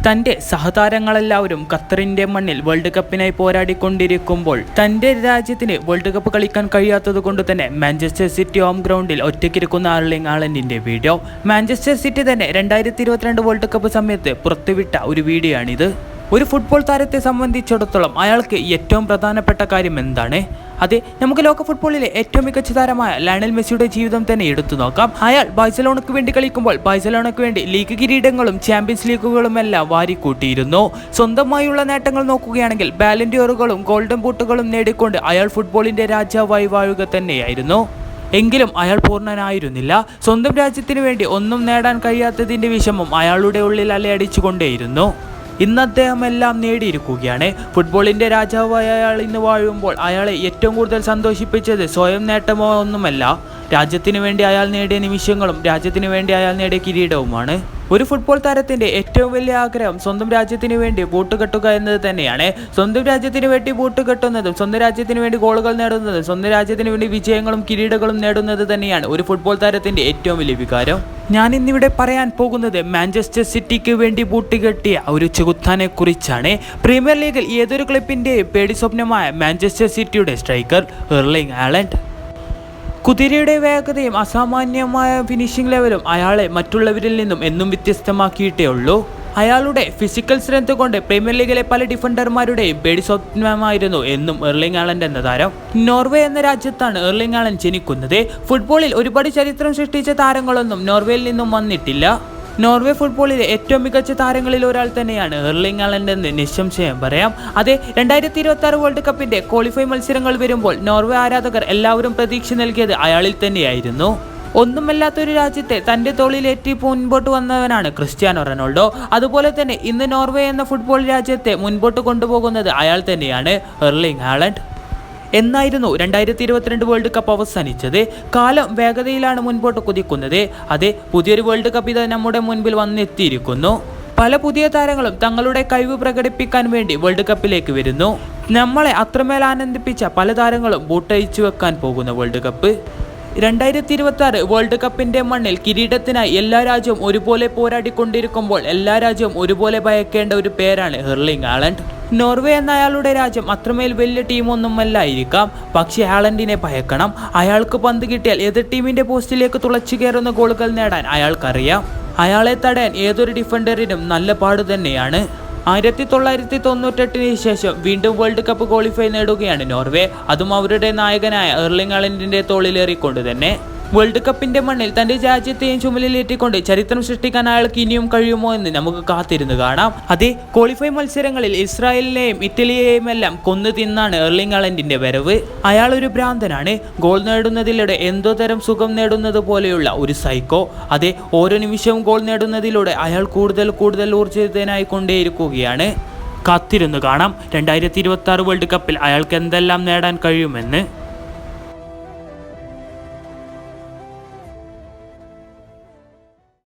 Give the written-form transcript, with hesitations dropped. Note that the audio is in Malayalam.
തൻ്റെ സഹതാരങ്ങളെല്ലാവരും ഖത്തറിൻ്റെ മണ്ണിൽ വേൾഡ് കപ്പിനായി പോരാടിക്കൊണ്ടിരിക്കുമ്പോൾ തൻ്റെ രാജ്യത്തിന് വേൾഡ് കപ്പ് കളിക്കാൻ കഴിയാത്തത് കൊണ്ട് തന്നെ മാഞ്ചസ്റ്റർ സിറ്റി ഹോം ഗ്രൗണ്ടിൽ ഒറ്റയ്ക്കിരിക്കുന്ന എർലിംഗ് ഹാലൻഡിൻ്റെ വീഡിയോ മാഞ്ചസ്റ്റർ സിറ്റി തന്നെ 2022 വേൾഡ് കപ്പ് സമയത്ത് പുറത്തുവിട്ട ഒരു വീഡിയോ ആണിത്. ഒരു ഫുട്ബോൾ താരത്തെ സംബന്ധിച്ചിടത്തോളം അയാൾക്ക് ഏറ്റവും പ്രധാനപ്പെട്ട കാര്യം എന്താണ്? അതെ, നമുക്ക് ലോക ഫുട്ബോളിലെ ഏറ്റവും മികച്ച താരമായ ലയണൽ മെസ്സിയുടെ ജീവിതം തന്നെ എടുത്തു നോക്കാം. അയാൾ ബാഴ്സലോണയ്ക്ക് വേണ്ടി കളിക്കുമ്പോൾ ബാഴ്സലോണയ്ക്ക് വേണ്ടി ലീഗ് കിരീടങ്ങളും ചാമ്പ്യൻസ് ലീഗുകളും എല്ലാം വാരിക്കൂട്ടിയിരുന്നു. സ്വന്തമായുള്ള നേട്ടങ്ങൾ നോക്കുകയാണെങ്കിൽ ബാലൻ ഡോറുകളും ഗോൾഡൻ ബൂട്ടുകളും നേടിക്കൊണ്ട് അയാൾ ഫുട്ബോളിന്റെ രാജാവായി വാഴുക തന്നെയായിരുന്നു. എങ്കിലും അയാൾ പൂർണ്ണനായിരുന്നില്ല. സ്വന്തം രാജ്യത്തിന് വേണ്ടി ഒന്നും നേടാൻ കഴിയാത്തതിന്റെ വിഷമം അയാളുടെ ഉള്ളിൽ അലയടിച്ചുകൊണ്ടേയിരുന്നു. ഇന്ന് അദ്ദേഹം എല്ലാം നേടിയിരിക്കുകയാണ്. ഫുട്ബോളിന്റെ രാജാവായ അയാൾ ഇന്ന് വാഴുമ്പോൾ അയാളെ ഏറ്റവും കൂടുതൽ സന്തോഷിപ്പിച്ചത് സ്വയം നേട്ടമോ ഒന്നുമല്ല, രാജ്യത്തിന് വേണ്ടി അയാൾ നേടിയ നിമിഷങ്ങളും രാജ്യത്തിന് വേണ്ടി അയാൾ നേടിയ കിരീടവുമാണ്. ഒരു ഫുട്ബോൾ താരത്തിന്റെ ഏറ്റവും വലിയ ആഗ്രഹം സ്വന്തം രാജ്യത്തിന് വേണ്ടി ബൂട്ട് കെട്ടുക എന്നത് തന്നെയാണ്. സ്വന്തം രാജ്യത്തിന് വേണ്ടി ബൂട്ട് കെട്ടുന്നതും സ്വന്തം രാജ്യത്തിന് വേണ്ടി ഗോളുകൾ നേടുന്നതും സ്വന്തം രാജ്യത്തിന് വേണ്ടി വിജയങ്ങളും കിരീടങ്ങളും നേടുന്നത് തന്നെയാണ് ഒരു ഫുട്ബോൾ താരത്തിന്റെ ഏറ്റവും വലിയ വികാരം. ഞാൻ ഇന്നിവിടെ പറയാൻ പോകുന്നത് മാഞ്ചസ്റ്റർ സിറ്റിക്ക് വേണ്ടി ബൂട്ട് കെട്ടിയ ഒരു ചെകുത്താനെ കുറിച്ചാണ്. പ്രീമിയർ ലീഗിൽ ഏതൊരു ക്ലബിന്റെയും പേടി സ്വപ്നമായ മാഞ്ചസ്റ്റർ സിറ്റിയുടെ സ്ട്രൈക്കർ എർലിംഗ് ഹാലൻഡ്. കുതിരയുടെ വേഗതയും അസാമാന്യമായ ഫിനിഷിംഗ് ലെവലും അയാളെ മറ്റുള്ളവരിൽ നിന്നും എന്നും വ്യത്യസ്തമാക്കിയിട്ടേ ഉള്ളൂ. അയാളുടെ ഫിസിക്കൽ സ്ട്രെങ്ത് കൊണ്ട് പ്രീമിയർ ലീഗിലെ പല ഡിഫൻഡർമാരുടെയും പേടി സ്വപ്നമായിരുന്നു എന്നും എർലിംഗ് ഹാലൻഡ് എന്ന താരം. നോർവേ എന്ന രാജ്യത്താണ് എർലിംഗ് ഹാലൻഡ് ജനിക്കുന്നത്. ഫുട്ബോളിൽ ഒരുപാട് ചരിത്രം സൃഷ്ടിച്ച താരങ്ങളൊന്നും നോർവേയിൽ നിന്നും വന്നിട്ടില്ല. നോർവേ ഫുട്ബോളിലെ ഏറ്റവും മികച്ച താരങ്ങളിൽ ഒരാൾ തന്നെയാണ് എർലിംഗ് ഹാലൻഡ് എന്ന് നിസ്സംശയം പറയാം. അതെ, 2026 വേൾഡ് കപ്പിന്റെ ക്വാളിഫൈ മത്സരങ്ങൾ വരുമ്പോൾ നോർവേ ആരാധകർ എല്ലാവരും പ്രതീക്ഷ നൽകിയത് അയാളിൽ തന്നെയായിരുന്നു. ഒന്നുമല്ലാത്തൊരു രാജ്യത്തെ തൻ്റെ തോളിലേറ്റി മുൻപോട്ട് വന്നവനാണ് ക്രിസ്ത്യാനോ റൊണാൾഡോ. അതുപോലെ തന്നെ ഇന്ന് നോർവേ എന്ന ഫുട്ബോൾ രാജ്യത്തെ മുൻപോട്ട് കൊണ്ടുപോകുന്നത് അയാൾ തന്നെയാണ്, എർലിംഗ് ഹാലൻഡ്. എന്നായിരുന്നു 2022 വേൾഡ് കപ്പ് അവസാനിച്ചത്. കാലം വേഗതയിലാണ് മുൻപോട്ട് കുതിക്കുന്നത്. അതെ, പുതിയൊരു വേൾഡ് കപ്പ് ഇത് നമ്മുടെ മുൻപിൽ വന്നെത്തിയിരിക്കുന്നു. പല പുതിയ താരങ്ങളും തങ്ങളുടെ കഴിവ് പ്രകടിപ്പിക്കാൻ വേണ്ടി വേൾഡ് കപ്പിലേക്ക് വരുന്നു. നമ്മളെ അത്രമേൽ ആനന്ദിപ്പിച്ച പല താരങ്ങളും ബൂട്ടയിച്ചു വെക്കാൻ പോകുന്ന വേൾഡ് കപ്പ്. 2026 വേൾഡ് കപ്പിന്റെ മണ്ണിൽ കിരീടത്തിനായി എല്ലാ രാജ്യവും ഒരുപോലെ പോരാടിക്കൊണ്ടിരിക്കുമ്പോൾ എല്ലാ രാജ്യവും ഒരുപോലെ ഭയക്കേണ്ട ഒരു പേരാണ് എർലിംഗ് ഹാലൻഡ്. നോർവേ എന്ന അയാളുടെ രാജ്യം അത്രമേൽ വലിയ ടീമൊന്നുമല്ലായിരിക്കാം, പക്ഷേ ഹാലൻഡിനെ ഭയക്കണം. അയാൾക്ക് പന്ത് കിട്ടിയാൽ എതിർ ടീമിന്റെ പോസ്റ്റിലേക്ക് തുളച്ചു കയറുന്ന ഗോളുകൾ നേടാൻ അയാൾക്കറിയാം. അയാളെ തടയാൻ ഏതൊരു ഡിഫൻഡറിനും നല്ല പാട് തന്നെയാണ്. 1998 ശേഷം വീണ്ടും വേൾഡ് കപ്പ് ക്വാളിഫൈ നേടുകയാണ് നോർവേ, അതും അവരുടെ നായകനായ എർലിംഗ് ഹാലൻഡിന്റെ തോളിലേറിക്കൊണ്ട് തന്നെ. വേൾഡ് കപ്പിന്റെ മണ്ണിൽ തന്റെ രാജ്യത്തെയും ചുമലിലേറ്റിക്കൊണ്ട് ചരിത്രം സൃഷ്ടിക്കാൻ അയാൾക്ക് ഇനിയും കഴിയുമോ എന്ന് നമുക്ക് കാത്തിരുന്ന് കാണാം. അതേ, ക്വാളിഫൈ മത്സരങ്ങളിൽ ഇസ്രായേലിനെയും ഇറ്റലിയെയും എല്ലാം കൊന്നു തിന്നാണ് എർലിംഗ് ഹാലൻഡിന്റെ വരവ്. അയാൾ ഒരു ഭ്രാന്തനാണ്. ഗോൾ നേടുന്നതിലൂടെ എന്തോ തരം സുഖം നേടുന്നത് പോലെയുള്ള ഒരു സൈക്കോ. അതേ, ഓരോ നിമിഷവും ഗോൾ നേടുന്നതിലൂടെ അയാൾ കൂടുതൽ ഊർജിതനായി കൊണ്ടേയിരിക്കുകയാണ്. കാത്തിരുന്ന് കാണാം 2026 വേൾഡ് കപ്പിൽ അയാൾക്ക് എന്തെല്ലാം നേടാൻ കഴിയുമെന്ന്.